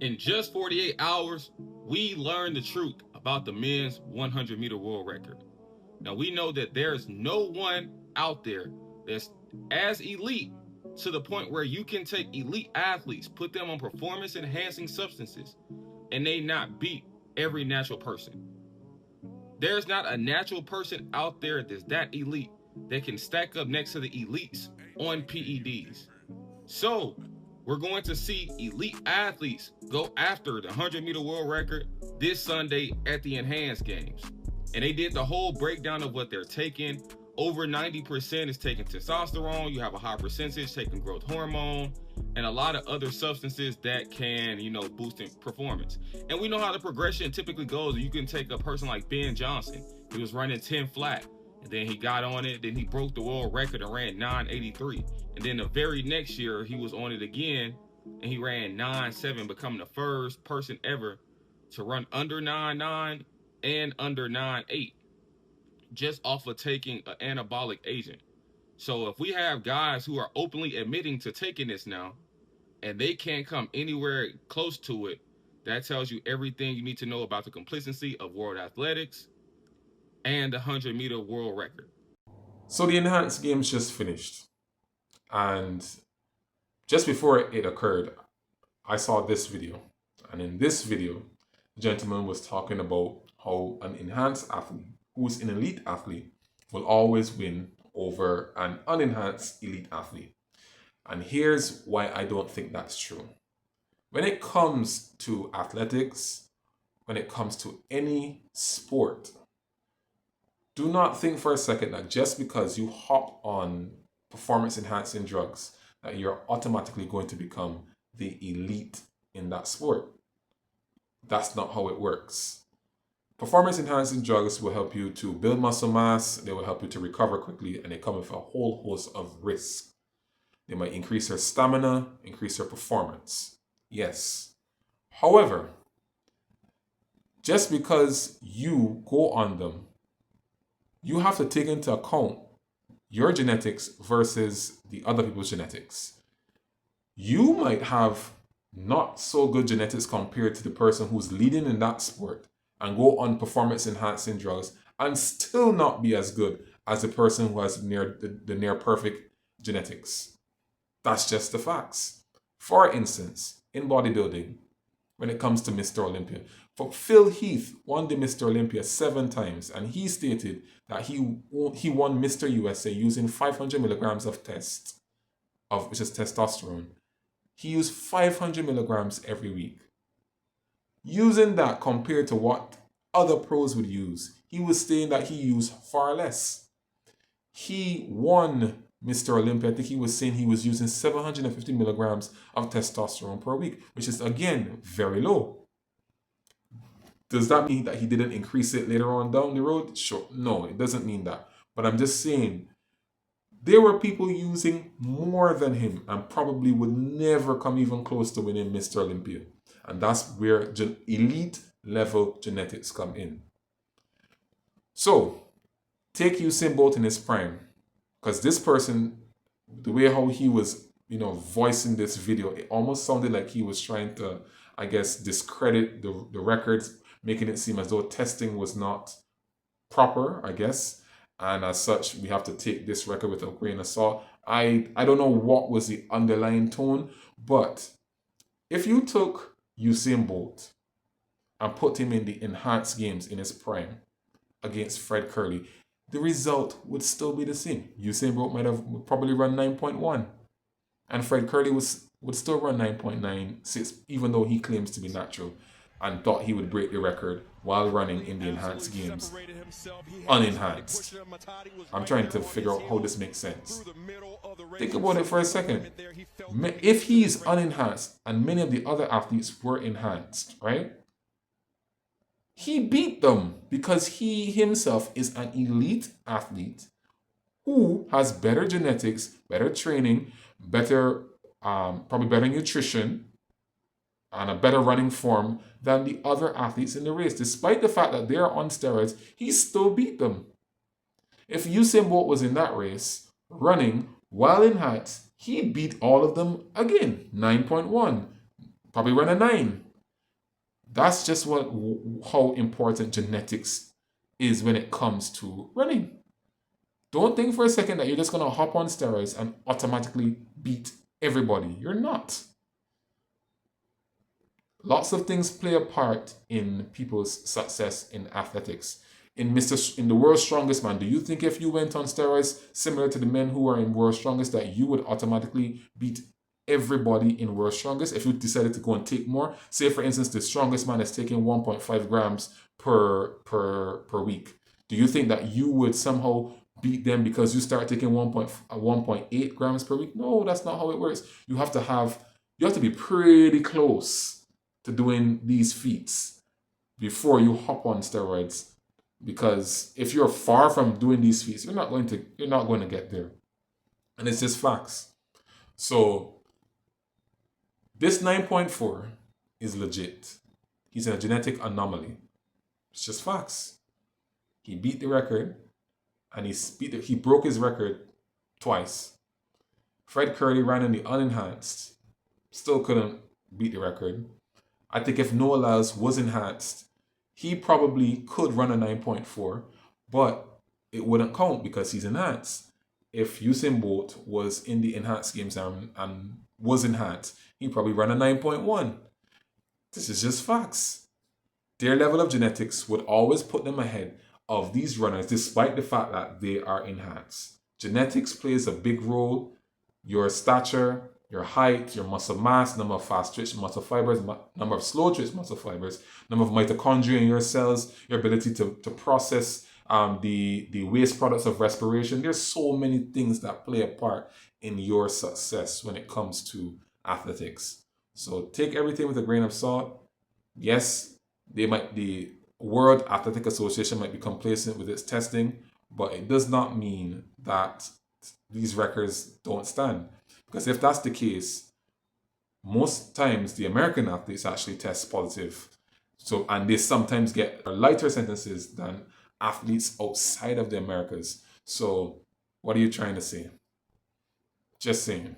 In just 48 hours, we learned the truth about the men's 100-meter world record. Now, we know that there's no one out there that's as elite to the point where you can take elite athletes, put them on performance enhancing substances, and they not beat every natural person. There's not a natural person out there that's that elite that can stack up next to the elites on PEDs. So, we're going to see elite athletes go after the 100-meter world record this Sunday at the Enhanced Games. And they did the whole breakdown of what they're taking. Over 90% is taking testosterone. You have a high percentage taking growth hormone and a lot of other substances that can, boost in performance. And we know how the progression typically goes. You can take a person like Ben Johnson. He was running 10 flat. And then he got on it. Then he broke the world record and ran 983. And then the very next year, he was on it again. And he ran 9.7, becoming the first person ever to run under 9.9 and under 9.8. Just off of taking an anabolic agent. So if we have guys who are openly admitting to taking this now, and they can't come anywhere close to it, that tells you everything you need to know about the complicity of world athletics and the 100-meter world record. So the Enhanced Games just finished. And just before it occurred, I saw this video. And in this video, the gentleman was talking about how an enhanced athlete, who's an elite athlete, will always win over an unenhanced elite athlete. And here's why I don't think that's true. When it comes to athletics, when it comes to any sport, do not think for a second that just because you hop on performance enhancing drugs, that you're automatically going to become the elite in that sport. That's not how it works. Performance enhancing drugs will help you to build muscle mass, they will help you to recover quickly, and they come with a whole host of risks. They might increase your stamina, increase your performance. Yes. However, just because you go on them, you have to take into account your genetics versus the other people's genetics. You might have not so good genetics compared to the person who's leading in that sport and go on performance enhancing drugs and still not be as good as the person who has the near perfect genetics. That's just the facts. For instance, in bodybuilding, when it comes to Mr. Olympia, Phil Heath won the Mr. Olympia 7 times, and he stated that he won Mr. USA using 500 milligrams of which is testosterone. He used 500 milligrams every week. Using that compared to what other pros would use, he was saying that he used far less. He won Mr. Olympia. I think he was saying he was using 750 milligrams of testosterone per week, which is, again, very low. Does that mean that he didn't increase it later on down the road? Sure. No, it doesn't mean that. But I'm just saying, there were people using more than him and probably would never come even close to winning Mr. Olympia. And that's where elite level genetics come in. So, take Usain Bolt in his prime. Because this person, the way how he was, voicing this video, it almost sounded like he was trying to, I guess, discredit the records, making it seem as though testing was not proper, I guess. And as such, we have to take this record with a grain of salt. I don't know what was the underlying tone, but if you took Usain Bolt and put him in the Enhanced Games in his prime against Fred Curley, the result would still be the same. Usain Bolt might have probably run 9.1, and Fred Curley would still run 9.96, even though he claims to be natural and thought he would break the record while running in the Enhanced Games unenhanced. I'm trying to figure out how this makes sense. Think about it for a second. If he's unenhanced and many of the other athletes were enhanced, right? He beat them because he himself is an elite athlete who has better genetics, better training, probably better nutrition, and a better running form than the other athletes in the race. Despite the fact that they're on steroids, he still beat them. If Usain Bolt was in that race, running while enhanced, he beat all of them again. 9.1. Probably run a 9. That's just how important genetics is when it comes to running. Don't think for a second that you're just going to hop on steroids and automatically beat everybody. You're not. Lots of things play a part in people's success in athletics. In the world's strongest man, do you think if you went on steroids similar to the men who are in world's strongest that you would automatically beat everybody in world's strongest if you decided to go and take more? Say for instance the strongest man is taking 1.5 grams per week. Do you think that you would somehow beat them because you start taking 1.8 grams per week? No, that's not how it works. You have to be pretty close to doing these feats before you hop on steroids, because if you're far from doing these feats, you're not going to get there. And it's just facts. So this 9.4 is legit. He's a genetic anomaly. It's just facts. He beat the record, and he broke his record twice. Fred Curley ran in the unenhanced, still couldn't beat the record. I think if Noah Lyles was enhanced, he probably could run a 9.4, but it wouldn't count because he's enhanced. If Usain Bolt was in the enhanced games and was enhanced, he'd probably run a 9.1. This is just facts. Their level of genetics would always put them ahead of these runners despite the fact that they are enhanced. Genetics plays a big role. Your stature, your height, your muscle mass, number of fast twitch muscle fibers, number of slow twitch muscle fibers, number of mitochondria in your cells, your ability to process the waste products of respiration. There's so many things that play a part in your success when it comes to athletics. So take everything with a grain of salt. Yes, the World Athletic Association might be complacent with its testing, but it does not mean that these records don't stand. Because if that's the case, most times the American athletes actually test positive. So, and they sometimes get lighter sentences than athletes outside of the Americas. So, what are you trying to say? Just saying.